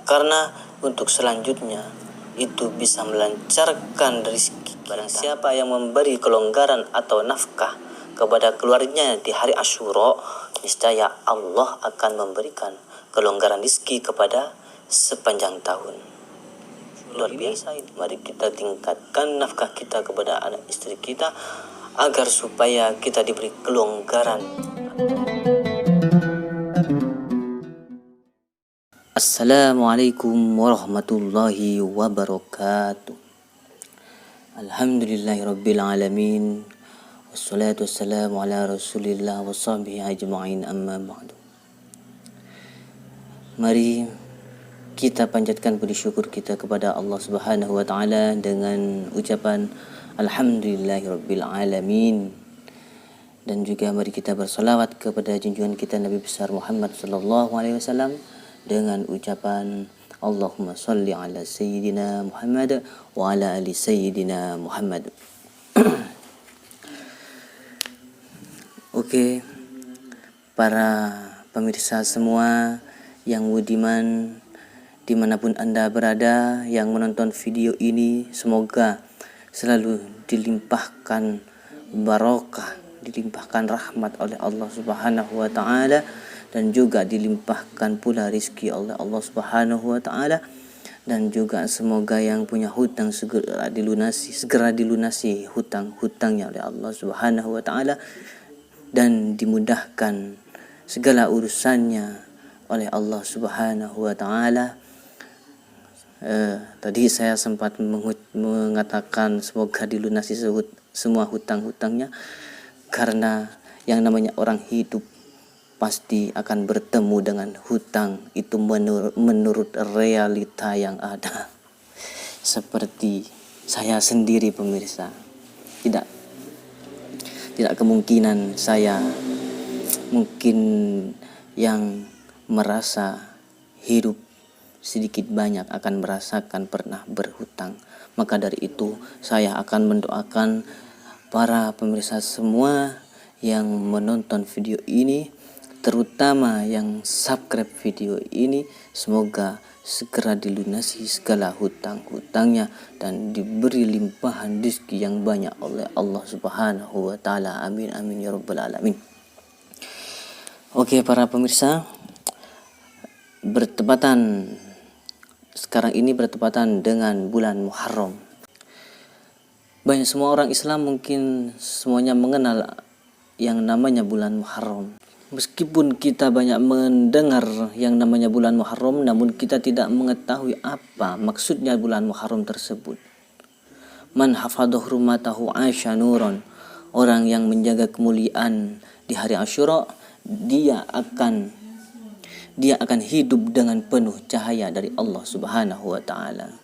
Karena untuk selanjutnya itu bisa melancarkan rezeki. Barang siapa yang memberi kelonggaran atau nafkah kepada keluarganya di hari Asyura, niscaya Allah akan memberikan kelonggaran rezeki kepada sepanjang tahun. Luar biasa ini. Mari kita tingkatkan nafkah kita kepada anak istri kita agar supaya kita diberi kelonggaran. Assalamualaikum warahmatullahi wabarakatuh. Alhamdulillahirabbil alamin. Wassalatu wassalamu ala Rasulillah wa sahbihi ajma'in, amma ba'du. Mari kita panjatkan puji syukur kita kepada Allah Subhanahu wa taala dengan ucapan alhamdulillahirabbil alamin. Dan juga mari kita bersalawat kepada junjungan kita Nabi besar Muhammad sallallahu alaihi wasallam dengan ucapan Allahumma salli ala Sayyidina Muhammad wa ala ali Sayyidina Muhammad. Oke, para pemirsa semua yang budiman dimanapun Anda berada yang menonton video ini, semoga selalu dilimpahkan barokah, dilimpahkan rahmat oleh Allah Subhanahu wa taala, dan juga dilimpahkan pula rizki oleh Allah Subhanahu wa taala, dan juga semoga yang punya hutang segera dilunasi hutang-hutangnya oleh Allah Subhanahu wa taala, dan dimudahkan segala urusannya oleh Allah Subhanahu wa taala. Tadi saya sempat mengatakan semoga dilunasi semua hutang-hutangnya, karena yang namanya orang hidup pasti akan bertemu dengan hutang itu menurut realita yang ada. Seperti saya sendiri pemirsa, tidak kemungkinan saya mungkin yang merasa hidup sedikit banyak akan merasakan pernah berhutang. Maka dari itu saya akan mendoakan para pemirsa semua yang menonton video ini, terutama yang subscribe video ini, semoga segera dilunasi segala hutang-hutangnya dan diberi limpahan rezeki yang banyak oleh Allah Subhanahu wa taala. Amin amin ya rabbal alamin. Oke para pemirsa, sekarang ini bertepatan dengan bulan Muharram. Banyak semua orang Islam mungkin semuanya mengenal yang namanya bulan Muharram. Meskipun kita banyak mendengar yang namanya bulan Muharram, namun kita tidak mengetahui apa maksudnya bulan Muharram tersebut. Man hafadhahu hurmatahu asya nuron. Orang yang menjaga kemuliaan di hari Asyura, dia akan hidup dengan penuh cahaya dari Allah Subhanahu wa taala.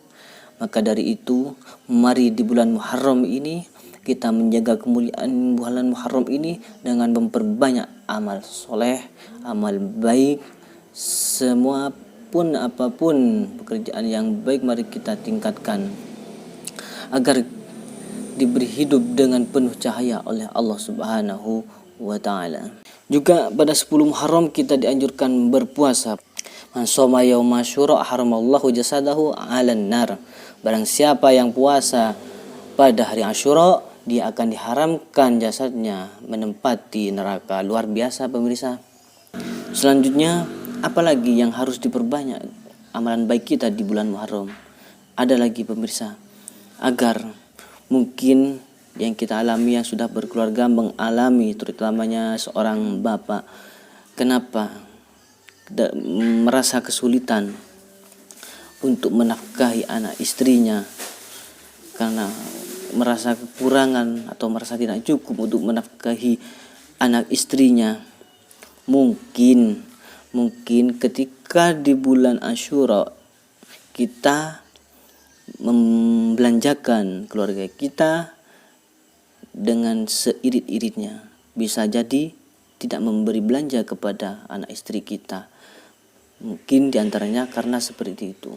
Maka dari itu, mari di bulan Muharram ini kita menjaga kemuliaan bulan Muharram ini dengan memperbanyak amal soleh, amal baik, apapun pekerjaan yang baik mari kita tingkatkan agar diberi hidup dengan penuh cahaya oleh Allah Subhanahu wa taala. Juga pada 10 Muharram kita dianjurkan berpuasa. Man shoma yauma asyura haramallahu jasadahu 'alan nar. Barang siapa yang puasa pada hari Asyura, dia akan diharamkan jasadnya menempati neraka. Luar biasa pemirsa. Selanjutnya, apalagi yang harus diperbanyak amalan baik kita di bulan Muharram? Ada lagi pemirsa, agar mungkin yang kita alami, yang sudah berkeluarga mengalami, terutamanya seorang bapak, kenapa merasa kesulitan untuk menafkahi anak istrinya, karena merasa kekurangan atau merasa tidak cukup untuk menafkahi anak istrinya. Mungkin ketika di bulan Asyura kita membelanjakan keluarga kita dengan seirit-iritnya, bisa jadi tidak memberi belanja kepada anak istri kita. Mungkin diantaranya karena seperti itu.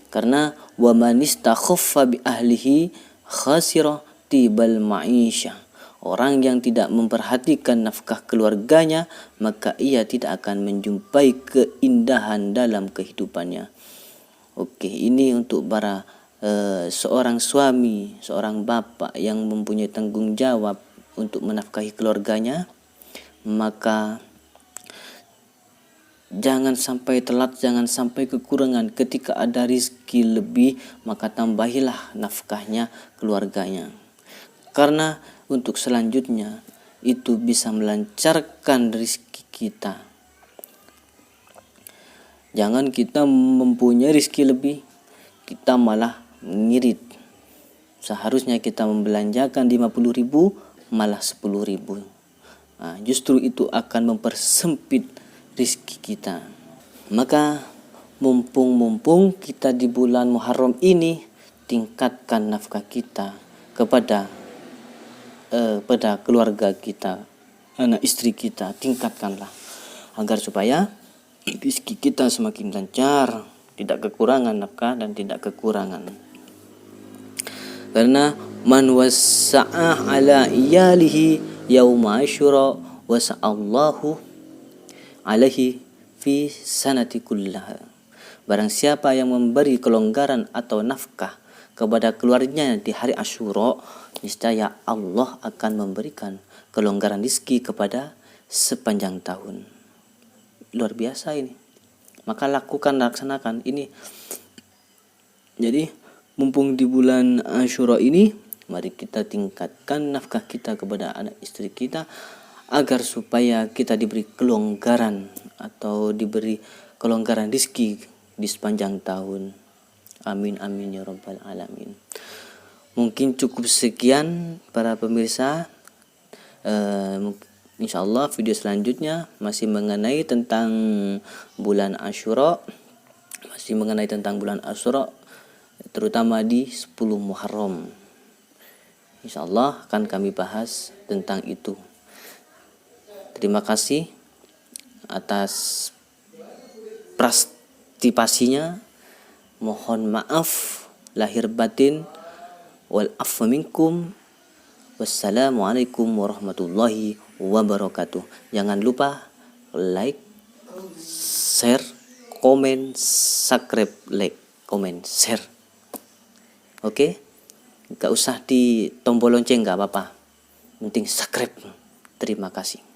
Karena wa man istakhaffa bi ahlihi khasira tibal ma'isyah. Orang yang tidak memperhatikan nafkah keluarganya, maka ia tidak akan menjumpai keindahan dalam kehidupannya. Oke, ini untuk para seorang suami, seorang bapak yang mempunyai tanggung jawab untuk menafkahi keluarganya. Maka jangan sampai telat, jangan sampai kekurangan. Ketika ada rizki lebih, maka tambahilah nafkahnya keluarganya. Karena untuk selanjutnya itu bisa melancarkan rizki kita. Jangan kita mempunyai rizki lebih, kita malah ngirit. Seharusnya kita membelanjakan 50.000 malah 10.000. Nah, justru itu akan mempersempit rizki kita. Maka mumpung kita di bulan Muharram ini, tingkatkan nafkah kita kepada keluarga kita, anak istri kita, tingkatkanlah agar supaya rizki kita semakin lancar, tidak kekurangan nafkah dan tidak kekurangan. Karena man wassa'a ala iyalihi yauma asyura wasa'allahu alaihi fi sanati kullaha. Barang siapa yang memberi kelonggaran atau nafkah kepada keluarganya di hari Asyura, niscaya Allah akan memberikan kelonggaran rizki kepada sepanjang tahun. Luar biasa ini. Maka laksanakan ini. Jadi mumpung di bulan Asyura ini, mari kita tingkatkan nafkah kita kepada anak istri kita agar supaya kita diberi kelonggaran atau diberi kelonggaran rizki di sepanjang tahun. Amin amin ya rabbal alamin. Mungkin cukup sekian para pemirsa. Insyaallah video selanjutnya masih mengenai tentang bulan Asyura, terutama di 10 Muharram. Insyaallah akan kami bahas tentang itu. Terima kasih atas partisipasinya. Mohon maaf lahir batin. Wal afwa minkum. Wassalamualaikum warahmatullahi wabarakatuh. Jangan lupa like, share, komen, subscribe, like, komen, share. Oke? Gak usah di tombol lonceng, gak apa-apa. Penting subscribe. Terima kasih.